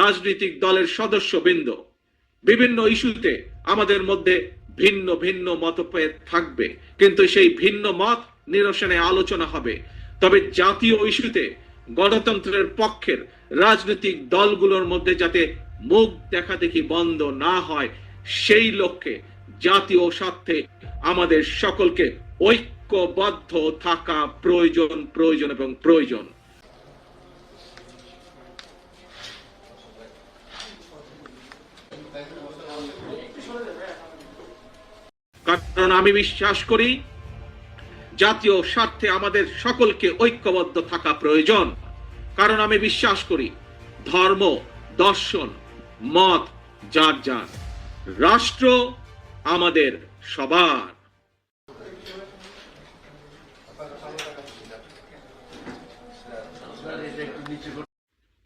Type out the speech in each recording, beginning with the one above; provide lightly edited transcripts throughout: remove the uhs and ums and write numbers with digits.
রাজনৈতিক দলের সদস্যবৃন্দ বিভিন্ন ইস্যুতে আমাদের মধ্যে ভিন্ন ভিন্ন মতভেদ থাকবে, কিন্তু সেই ভিন্ন মত নিরসনে আলোচনা হবে। তবে জাতীয় ইস্যুতে গণতন্ত্রের পক্ষের রাজনৈতিক দলগুলোর মধ্যে যাতে মুখ দেখাদেখি বন্ধ না হয়, সেই লক্ষ্যে জাতীয় স্বার্থে আমাদের সকলকে ঐক্যবদ্ধ থাকা প্রয়োজন প্রয়োজন এবং প্রয়োজন। কারণ আমি বিশ্বাস করি জাতীয় স্বার্থে আমাদের সকলকে ঐক্যবদ্ধ থাকা প্রয়োজন। কারণ আমি বিশ্বাস করি ধর্ম, দর্শন, মত যার যার, রাষ্ট্র আমাদের সবার।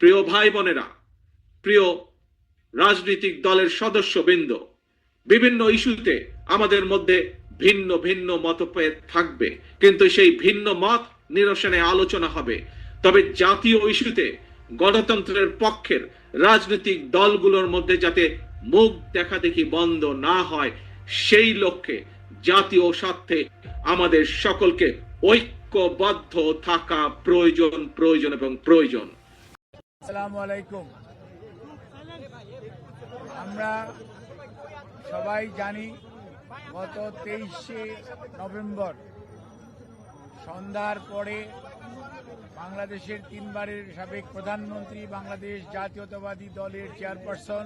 প্রিয় ভাই বোনেরা, প্রিয় রাজনৈতিক দলের সদস্যবৃন্দ, বিভিন্ন ইস্যুতে আমাদের মধ্যে ভিন্ন ভিন্ন মতভেদ থাকবে, কিন্তু সেই ভিন্ন মত নিরসনে আলোচনা হবে। তবে জাতীয় ইস্যুতে গণতন্ত্রের পক্ষের রাজনৈতিক দলগুলোর মধ্যে যাতে মুখ দেখাদেখি বন্ধ না হয়, সেই লক্ষ্যে জাতীয় স্বার্থে আমাদের সকলকে ঐক্যবদ্ধ থাকা প্রয়োজন প্রয়োজন এবং প্রয়োজন। আসসালামু আলাইকুম। আমরা সবাই জানি গত 23শে নভেম্বর সন্ধ্যার পরে বাংলাদেশের তিনবারের সাবেক প্রধানমন্ত্রী, বাংলাদেশ জাতীয়তাবাদী দলের চেয়ারপারসন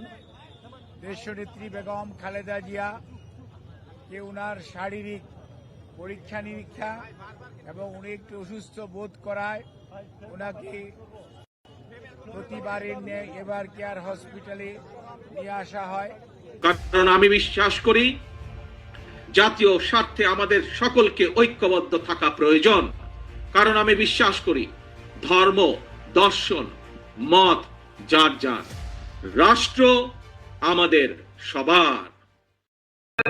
দেশনেত্রী বেগম খালেদা জিয়া কে উনার শারীরিক পরীক্ষা নিরীক্ষা এবং উনি একটু অসুস্থ বোধ করায় ওনাকে প্রতিবারের ন্যায় এবার কেয়ার হসপিটালে নিয়ে আসা হয়। কারণ আমি বিশ্বাস করি জাতীয় স্বার্থে আমাদের সকলকে ঐক্যবদ্ধ থাকা প্রয়োজন। কারণ আমি বিশ্বাস করি ধর্ম, দর্শন, মত যার যার, রাষ্ট্র আমাদের সবার।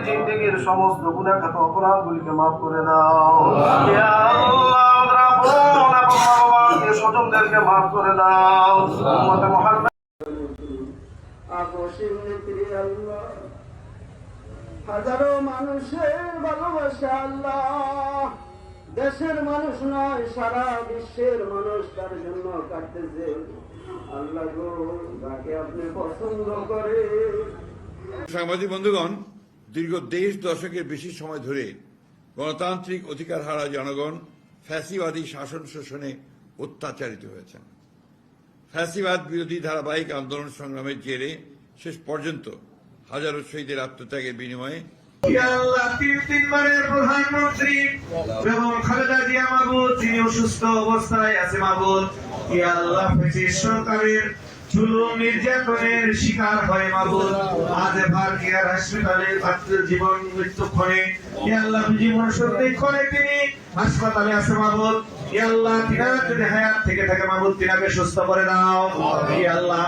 জিন্দেগির সমস্ত গুনাহগার অপরাধগুলিকে মাফ করে দাও ইয়া আল্লাহ, স্বজনদেরকে মাফ করে দাও। উম্মতে মুহাম্মদ হাজারো মানুষের ভালোবাসা আল্লাহ, দেশের মানুষ নয় সারা বিশ্বের মানুষ তার জন্য কাটতেছে। আল্লাহ গো, তাকে আপনি পছন্দ করে। সাংবাদিক বন্ধুগণ, দীর্ঘ 1.5 দশকের বেশি সময় ধরে গণতান্ত্রিক অধিকার হারা জনগণ ফ্যাসিবাদী শাসন শোষণে অত্যাচারিত হয়েছেন। ফ্যাসিবাদ বিরোধী ধারাবাহিক আন্দোলন সংগ্রামের জেরে শেষ পর্যন্ত হাজারো শহীদের আত্মত্যাগের বিনিময়ে তিনবারের প্রধানমন্ত্রী বেগম খালেদা জিয়া মাহবুব, তিনি অসুস্থ অবস্থায় আছে মাহবুব। ইয়া আল্লাহ, ফ্যাসিস্ট সরকারের জুলুম নির্যাতনের শিকার হয়ে মাহবুব আজ এবার কেয়ার হাসপাতালে জীবন মৃত্যুক্ষণে ইয়া আল্লাহ জীবন সন্ধিক্ষণে তিনি হাসপাতালে আছে মাহবুব। ইয়া আল্লাহ, তিনার যদি হায়াত থেকে থাকে মাহবুব, তিনাকে সুস্থ করে দাও। ইয়া আল্লাহ।